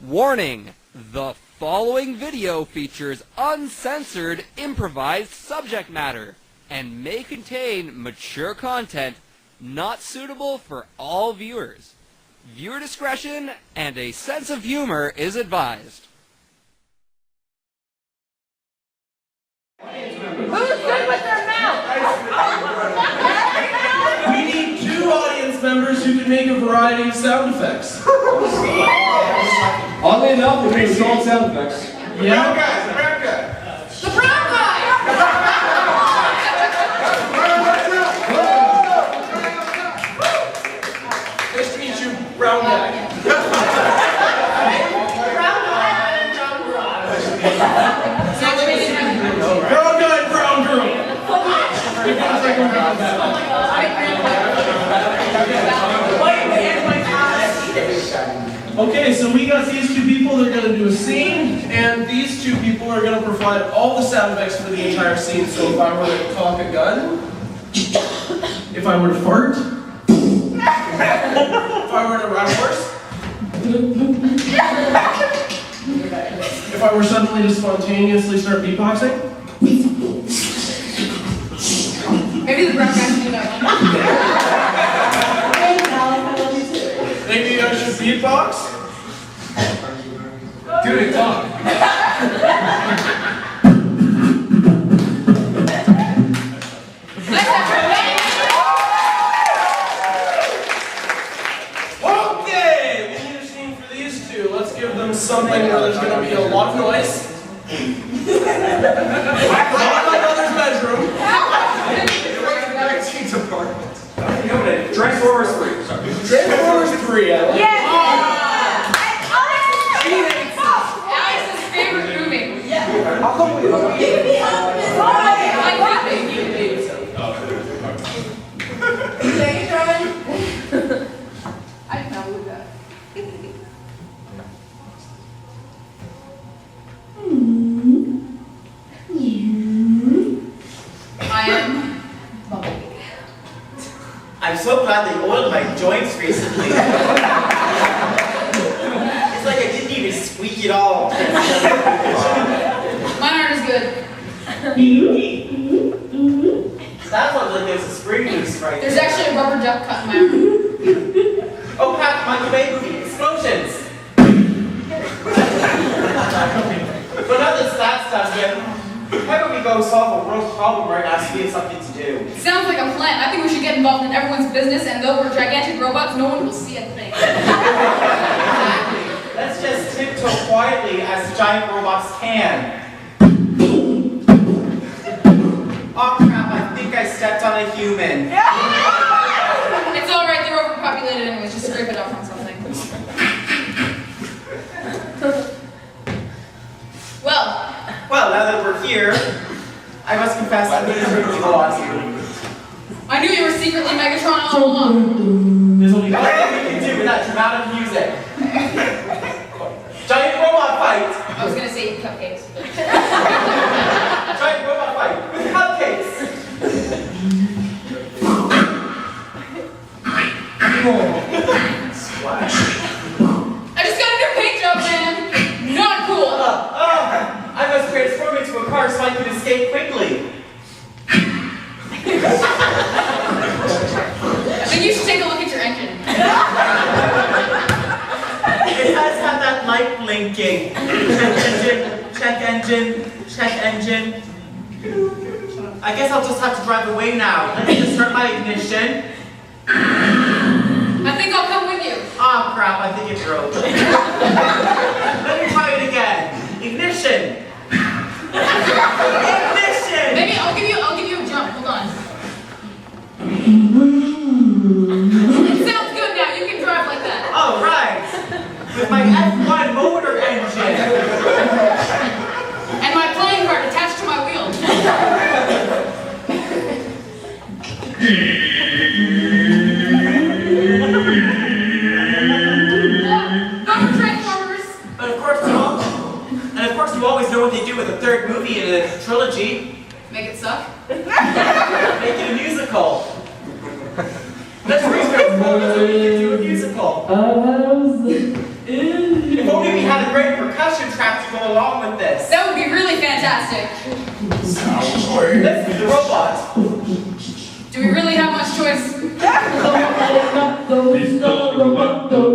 Warning! The following video features uncensored, improvised subject matter and may contain mature content not suitable for all viewers. Viewer discretion and a sense of humor is advised. Who's good with their mouth? We need 2 audience members who can make a variety of sound effects. Oddly enough, we're doing strong sound effects. Yeah. The brown guy! Nice to meet you, brown guy. Brown guy and brown girl. Brown guy, brown girl. Okay, so we got these 2 people. They're going to do a scene, and these 2 people are going to provide all the sound effects for the entire scene. So if I were to cock a gun, if I were to fart, if I were to ride a horse, if I were suddenly to spontaneously start beatboxing. Maybe the brown guy can do that one. Maybe I should beatbox? Dude, it's on. Okay, we need a scene for these 2. Let's give them something where there's going to be a lot of noise. Not my mother's bedroom. Transformers 3. Transformers 3. I like it. Alex's favorite movie. How come we don't? I can help with that. I am Bumblebee. I'm so glad they oiled my joints recently. It's like I didn't even squeak at all. My art is good. That looked like there's a spring loose right There's there. actually a rubber duck cut in my arm. Oh, Pat, Michael Bay movie, explosions! But now that that's done with, why don't we go solve a world problem right now so we have something to do? It sounds like a plan. I think we should get involved in everyone's business, and though we're gigantic robots, no one will see a thing. Let's just tiptoe quietly as giant robots can. Oh crap, I think I stepped on a human. It's alright, they're overpopulated anyways, just scrape it off on something. Well, now that we're here, I must confess I'm going to drink you on here. I knew you were secretly Megatron all along. There's only one thing we can do with that dramatic music. Giant robot fight! I was gonna say eat cupcakes. Giant robot fight with cupcakes! Splash. I just got a new paint job, man! Not cool! I must transform into a car so I can escape quickly. I think you should take a look at your engine. It has had that light blinking. Check engine, check engine. I guess I'll just have to drive away now. Let me just start my ignition. I think I'll come with you. Ah, crap, I think it broke. Let me try it again. Ignition. Ignition! Maybe I'll give you a jump. Hold on. It sounds good now. You can drive like that. All right. With my F1 motor engine. And my playing card attached to my wheel. Go for Transformers. But of course you always know what they do with a 3rd movie in a trilogy. Make it suck. Make it a musical. Let's retransform so we can do a musical. If only we had a suction trap to go along with this. That would be really fantastic. This is the robot. Do we really have much choice? Mr. Roboto,